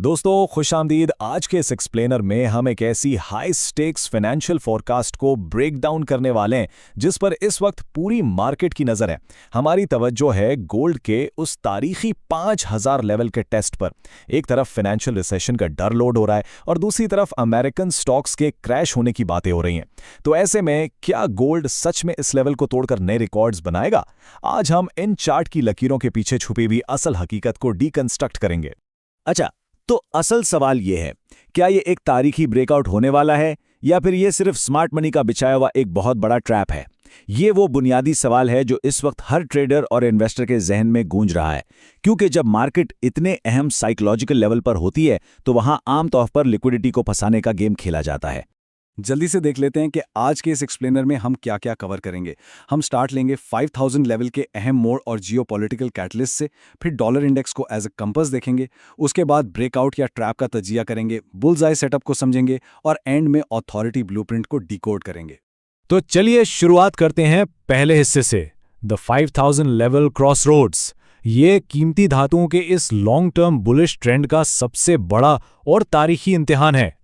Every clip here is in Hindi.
दोस्तों खुशामदीद। आज के इस एक्सप्लेनर में हम एक ऐसी हाई स्टेक्स फाइनेंशियल फोरकास्ट को ब्रेक डाउन करने वाले हैं जिस पर इस वक्त पूरी मार्केट की नजर है। हमारी तवज्जो है गोल्ड के उस तारीखी 5000 लेवल के टेस्ट पर। एक तरफ फाइनेंशियल रिसेशन का डर लोड हो रहा है और दूसरी तरफ अमेरिकन स्टॉक्स के क्रैश होने की बातें हो रही हैं। तो ऐसे में क्या गोल्ड सच में इस लेवल को तोड़कर नए रिकॉर्ड्स बनाएगा? आज हम इन चार्ट की लकीरों के पीछे छुपी हुई असल हकीकत को डीकंस्ट्रक्ट करेंगे। अच्छा, तो असल सवाल ये है, क्या ये एक तारीखी ब्रेकआउट होने वाला है या फिर ये सिर्फ स्मार्ट मनी का बिछाया हुआ एक बहुत बड़ा ट्रैप है? ये वो बुनियादी सवाल है जो इस वक्त हर ट्रेडर और इन्वेस्टर के जहन में गूंज रहा है, क्योंकि जब मार्केट इतने अहम साइकोलॉजिकल लेवल पर होती है तो वहां आमतौर पर लिक्विडिटी को फंसाने का गेम खेला जाता है। जल्दी से देख लेते हैं कि आज के इस एक्सप्लेनर में हम क्या क्या कवर करेंगे। हम स्टार्ट लेंगे 5000 लेवल के अहम मोड़ और जियोपॉलिटिकल कैटलिस्ट से, फिर डॉलर इंडेक्स को एज अ कंपास देखेंगे, उसके बाद ब्रेकआउट या ट्रैप का तजिया करेंगे, बुल्स आई सेटअप को समझेंगे और एंड में अथॉरिटी ब्लूप्रिंट को डिकोड करेंगे। तो चलिए शुरुआत करते हैं पहले हिस्से से, द 5000 लेवल क्रॉसरोड्स। ये कीमती धातुओं के इस लॉन्ग टर्म बुलिश ट्रेंड का सबसे बड़ा और तारीखी इम्तिहान है।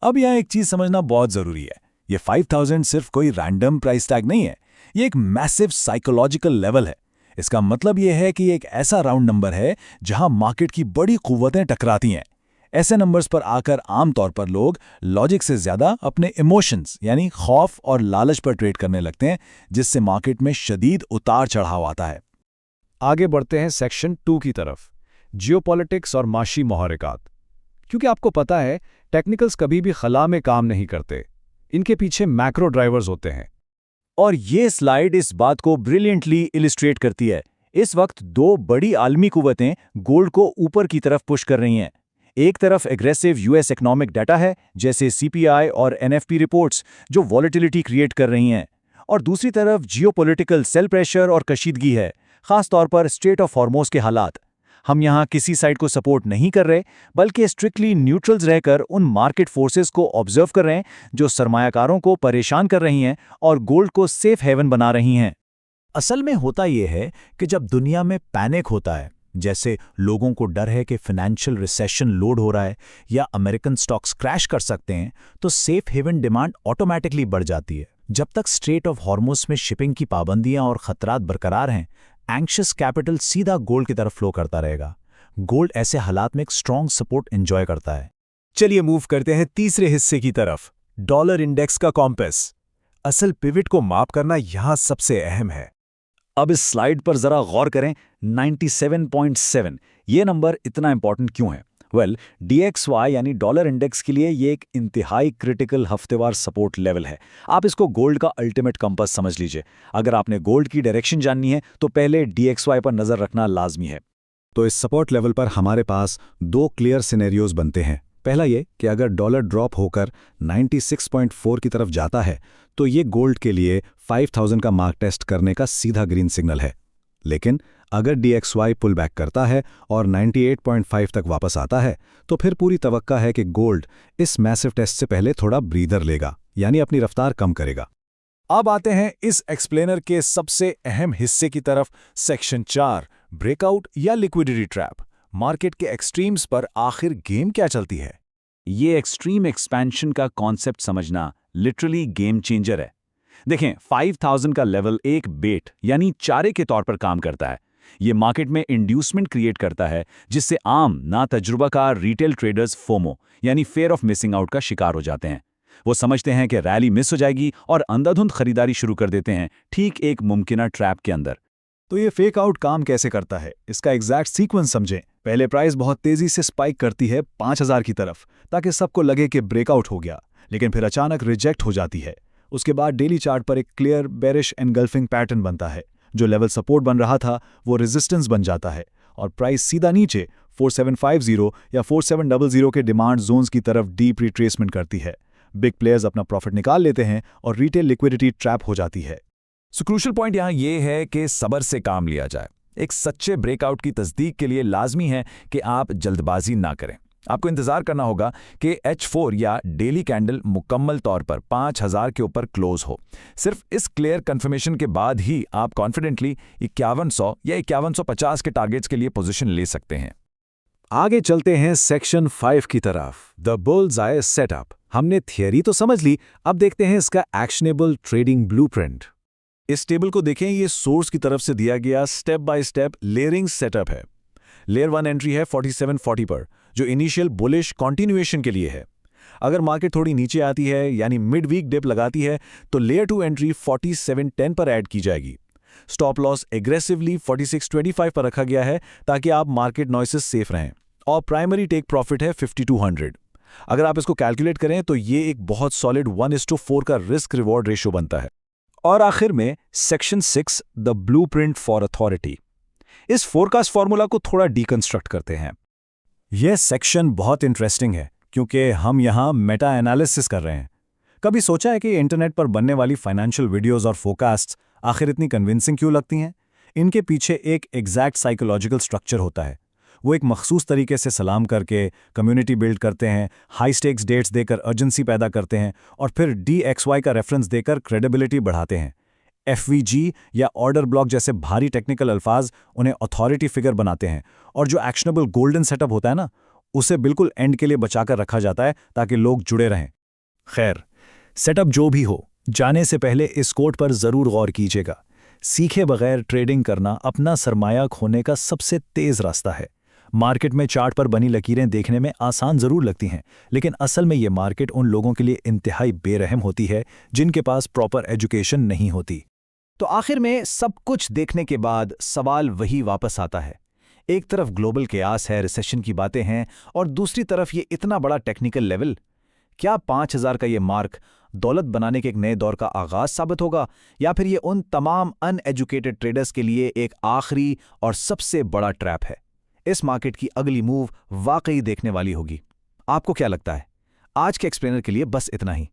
अब यहाँ एक चीज समझना बहुत जरूरी है, ये 5000 सिर्फ कोई रैंडम प्राइस टैग नहीं है, ये एक मैसिव साइकोलॉजिकल लेवल है। इसका मतलब ये है कि एक ऐसा राउंड नंबर है जहां मार्केट की बड़ी कुव्वतें टकराती हैं। ऐसे नंबर्स पर आकर आमतौर पर लोग लॉजिक से ज्यादा अपने इमोशंस यानी खौफ और लालच पर ट्रेड करने लगते हैं, जिससे मार्केट में शदीद उतार चढ़ाव आता है। आगे बढ़ते हैं सेक्शन 2 की तरफ, जियोपॉलिटिक्स और माशी मुहर्रिकात। क्योंकि आपको पता है टेक्निकल्स कभी भी खला में काम नहीं करते, इनके पीछे मैक्रो ड्राइवर्स होते हैं। और ये स्लाइड इस बात को ब्रिलियंटली इलिस्ट्रेट करती है। इस वक्त दो बड़ी आलमी कुव्वतें गोल्ड को ऊपर की तरफ पुश कर रही हैं। एक तरफ एग्रेसिव यूएस इकोनॉमिक डाटा है, जैसे सीपीआई और एनएफपी रिपोर्ट्स, जो वॉलेटिलिटी क्रिएट कर रही हैं, और दूसरी तरफ जियोपॉलिटिकल सेल प्रेशर और कशीदगी है, खासतौर पर स्ट्रेट ऑफ हॉर्मुज़ के हालात। हम यहाँ किसी साइड को सपोर्ट नहीं कर रहे, बल्कि स्ट्रिक्टली न्यूट्रल्स रहकर उन मार्केट फोर्सेस को ऑब्जर्व कर रहे हैं जो सरमायाकारों को परेशान कर रही हैं और गोल्ड को सेफ हेवन बना रही हैं। असल में होता यह है कि जब दुनिया में पैनिक होता है, जैसे लोगों को डर है कि फाइनेंशियल रिसेशन लोड हो रहा है या अमेरिकन स्टॉक्स क्रैश कर सकते हैं, तो सेफ हेवन डिमांड ऑटोमेटिकली बढ़ जाती है। जब तक स्ट्रेट ऑफ हॉर्मुज़ में शिपिंग की पाबंदियां और खतरात बरकरार हैं, एंक्शियस कैपिटल सीधा गोल्ड की तरफ फ्लो करता रहेगा। गोल्ड ऐसे हालात में एक स्ट्रॉन्ग सपोर्ट एंजॉय करता है। चलिए मूव करते हैं तीसरे हिस्से की तरफ, डॉलर इंडेक्स का कॉम्पस। असल पिवट को माप करना यहां सबसे अहम है। अब इस स्लाइड पर जरा गौर करें, 97.7 ये नंबर इतना इंपॉर्टेंट क्यों है? DXY यानी डॉलर इंडेक्स के लिए ये एक इंतहाई क्रिटिकल हफ्तेवार सपोर्ट लेवल है। आप इसको गोल्ड का अल्टीमेट कंपास समझ लीजिए। अगर आपने गोल्ड की डायरेक्शन जाननी है तो पहले DXY पर नजर रखना लाजमी है। तो इस सपोर्ट लेवल पर हमारे पास दो क्लियर सिनेरियोज बनते हैं। पहला ये कि अगर डॉलर ड्रॉप होकर 96.4 की तरफ जाता है तो ये गोल्ड के लिए 5000 का मार्क टेस्ट करने का सीधा ग्रीन सिग्नल है। लेकिन अगर DXY पुल बैक करता है और 98.5 तक वापस आता है तो फिर पूरी तवक्का है कि गोल्ड इस मैसिव टेस्ट से पहले थोड़ा ब्रीदर लेगा, यानी अपनी रफ्तार कम करेगा। अब आते हैं इस एक्सप्लेनर के सबसे अहम हिस्से की तरफ, सेक्शन 4, ब्रेकआउट या लिक्विडिटी ट्रैप। मार्केट के एक्सट्रीम्स पर आखिर गेम क्या चलती है? ये एक्सट्रीम एक्सपेंशन का कॉन्सेप्ट समझना लिटरली गेम चेंजर है। देखें, 5000 का लेवल एक बेट यानी चारे के तौर पर काम करता है। ये मार्केट में इंड्यूसमेंट क्रिएट करता है, जिससे आम ना तजुर्बाकार रिटेल ट्रेडर्स फोमो यानी फेयर ऑफ मिसिंग आउट का शिकार हो जाते हैं। वो समझते हैं कि रैली मिस हो जाएगी और अंधाधुंध खरीदारी शुरू कर देते हैं, ठीक एक मुमकिना ट्रैप के अंदर। तो ये फेक आउट काम कैसे करता है, इसका एग्जैक्ट सीक्वेंस समझें। पहले प्राइस बहुत तेजी से स्पाइक करती है 5000 की तरफ, ताकि सबको लगे कि ब्रेकआउट हो गया, लेकिन फिर अचानक रिजेक्ट हो जाती है। उसके बाद डेली चार्ट पर एक क्लियर बेरिश एनगल्फिंग पैटर्न बनता है। जो लेवल सपोर्ट बन रहा था वो रेजिस्टेंस बन जाता है और प्राइस सीधा नीचे 4750 या 4700 के डिमांड जोन्स की तरफ डीप रिट्रेसमेंट करती है। बिग प्लेयर्स अपना प्रॉफिट निकाल लेते हैं और रिटेल लिक्विडिटी ट्रैप हो जाती है। सो क्रूशियल पॉइंट यहाँ ये है कि सब्र से काम लिया जाए। एक सच्चे ब्रेकआउट की तस्दीक के लिए लाजमी है कि आप जल्दबाजी ना करें। आपको इंतजार करना होगा कि H4 या डेली कैंडल मुकम्मल तौर पर 5000 के ऊपर क्लोज हो। सिर्फ इस क्लियर कंफर्मेशन के बाद ही आप कॉन्फिडेंटली 5100 या 5150 के टारगेट्स के लिए पोजीशन ले सकते हैं। आगे चलते हैं सेक्शन 5 की तरफ, द बुल्स आई सेटअप। हमने थियरी तो समझ ली, अब देखते हैं इसका एक्शनेबल ट्रेडिंग ब्लूप्रिंट। इस टेबल को देखें, ये सोर्स की तरफ से दिया गया step by step layering setup है। लेयर 1 एंट्री है 4740 पर, जो इनिशियल बुलिश कंटिन्यूएशन के लिए है। अगर मार्केट थोड़ी नीचे आती है यानी मिड वीक डिप लगाती है तो लेयर 2 एंट्री 4710 पर ऐड की जाएगी। स्टॉप लॉस एग्रेसिवली 4625 पर रखा गया है ताकि आप मार्केट नॉइसेस सेफ रहें, और प्राइमरी टेक प्रॉफिट है 5200। अगर आप इसको कैलकुलेट करें तो ये एक बहुत सॉलिड 1:4 का रिस्क रिवॉर्ड रेशियो बनता है। और आखिर में section 6, the blueprint for authority. इस फोरकास्ट फॉर्मूला को थोड़ा डीकंस्ट्रक्ट करते हैं। यह सेक्शन बहुत इंटरेस्टिंग है क्योंकि हम यहां मेटा एनालिसिस कर रहे हैं। कभी सोचा है कि इंटरनेट पर बनने वाली फाइनेंशियल वीडियोस और फोरकास्ट्स आखिर इतनी कन्विंसिंग क्यों लगती हैं? इनके पीछे एक एग्जैक्ट साइकोलॉजिकल स्ट्रक्चर होता है। वो एक मखसूस तरीके से सलाम करके कम्युनिटी बिल्ड करते हैं, हाई स्टेक्स डेट्स देकर अर्जेंसी पैदा करते हैं और फिर DXY का रेफरेंस देकर क्रेडिबिलिटी बढ़ाते हैं। FVG या ऑर्डर ब्लॉक जैसे भारी टेक्निकल अल्फाज उन्हें अथॉरिटी फिगर बनाते हैं, और जो एक्शनेबल गोल्डन सेटअप होता है ना, उसे बिल्कुल एंड के लिए बचाकर रखा जाता है ताकि लोग जुड़े रहें। खैर, सेटअप जो भी हो, जाने से पहले इस कोट पर जरूर गौर कीजिएगा। सीखे बगैर ट्रेडिंग करना अपना सरमाया खोने का सबसे तेज रास्ता है। मार्केट में चार्ट पर बनी लकीरें देखने में आसान जरूर लगती हैं, लेकिन असल में ये मार्केट उन लोगों के लिए इंतहाई बेरहम होती है जिनके पास प्रॉपर एजुकेशन नहीं होती। तो आखिर में सब कुछ देखने के बाद सवाल वही वापस आता है। एक तरफ ग्लोबल केयास है, रिसेशन की बातें हैं, और दूसरी तरफ ये इतना बड़ा टेक्निकल लेवल। क्या 5000 का ये मार्क दौलत बनाने के एक नए दौर का आगाज साबित होगा, या फिर ये उन तमाम अनएजुकेटेड ट्रेडर्स के लिए एक आखिरी और सबसे बड़ा ट्रैप है? इस मार्केट की अगली मूव वाकई देखने वाली होगी। आपको क्या लगता है? आज के एक्सप्लेनर के लिए बस इतना ही।